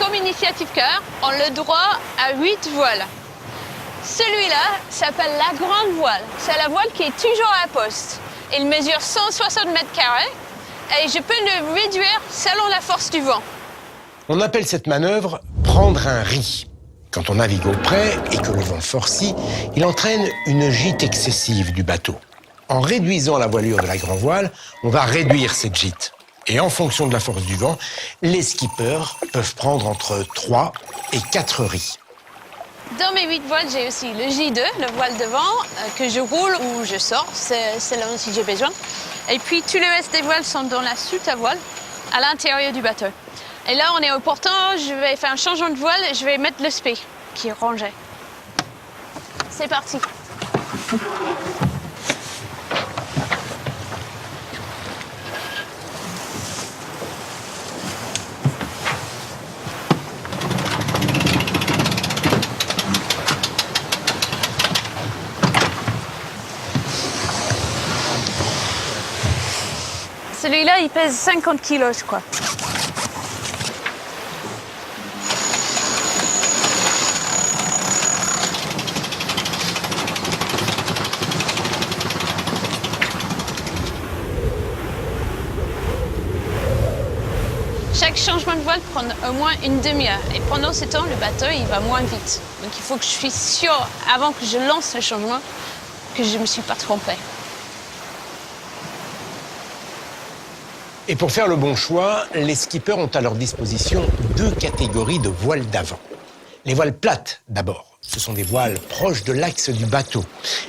comme Initiative Cœur ont le droit à 8 voiles. Celui-là s'appelle la grande voile. C'est la voile qui est toujours à poste. Il mesure 160 mètres carrés et je peux le réduire selon la force du vent. On appelle cette manœuvre prendre un ris. Quand on navigue au près et que le vent forcit, il entraîne une gîte excessive du bateau. En réduisant la voilure de la grand voile, on va réduire cette gîte. Et en fonction de la force du vent, les skippers peuvent prendre entre 3 et 4 ris. Dans mes 8 voiles, j'ai aussi le J2, le voile devant, que je roule ou je sors, c'est là si j'ai besoin. Et puis tout le reste des voiles sont dans la soute à voile, à l'intérieur du bateau. Et là, on est au portant, je vais faire un changement de voile, je vais mettre le spé, qui est rangé. C'est parti. Celui-là, il pèse 50 kilos, je crois. Chaque changement de voile prend au moins une demi-heure. Et pendant ce temps, le bateau, il va moins vite. Donc il faut que je suis sûre, avant que je lance le changement, que je ne me suis pas trompée. Et pour faire le bon choix, les skippers ont à leur disposition 2 catégories de voiles d'avant. Les voiles plates, d'abord. Ce sont des voiles proches de l'axe du bateau.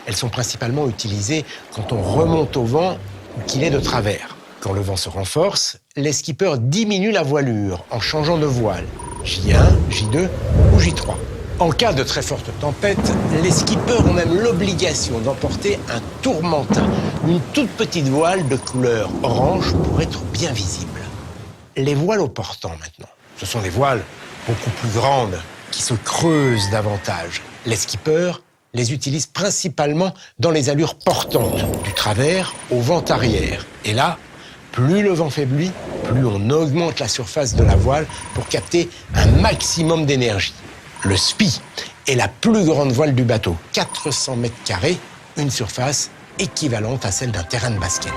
Elles sont principalement utilisées quand on remonte au vent ou qu'il est de travers. Quand le vent se renforce, les skippers diminuent la voilure en changeant de voile. J1, J2 ou J3. En cas de très forte tempête, les skippers ont même l'obligation d'emporter un tourmentin, une toute petite voile de couleur orange pour être bien visible. Les voiles au portant maintenant, ce sont des voiles beaucoup plus grandes qui se creusent davantage. Les skippers les utilisent principalement dans les allures portantes, du travers au vent arrière. Et là, plus le vent faiblit, plus on augmente la surface de la voile pour capter un maximum d'énergie. Le SPI est la plus grande voile du bateau, 400 mètres carrés, une surface équivalente à celle d'un terrain de basket.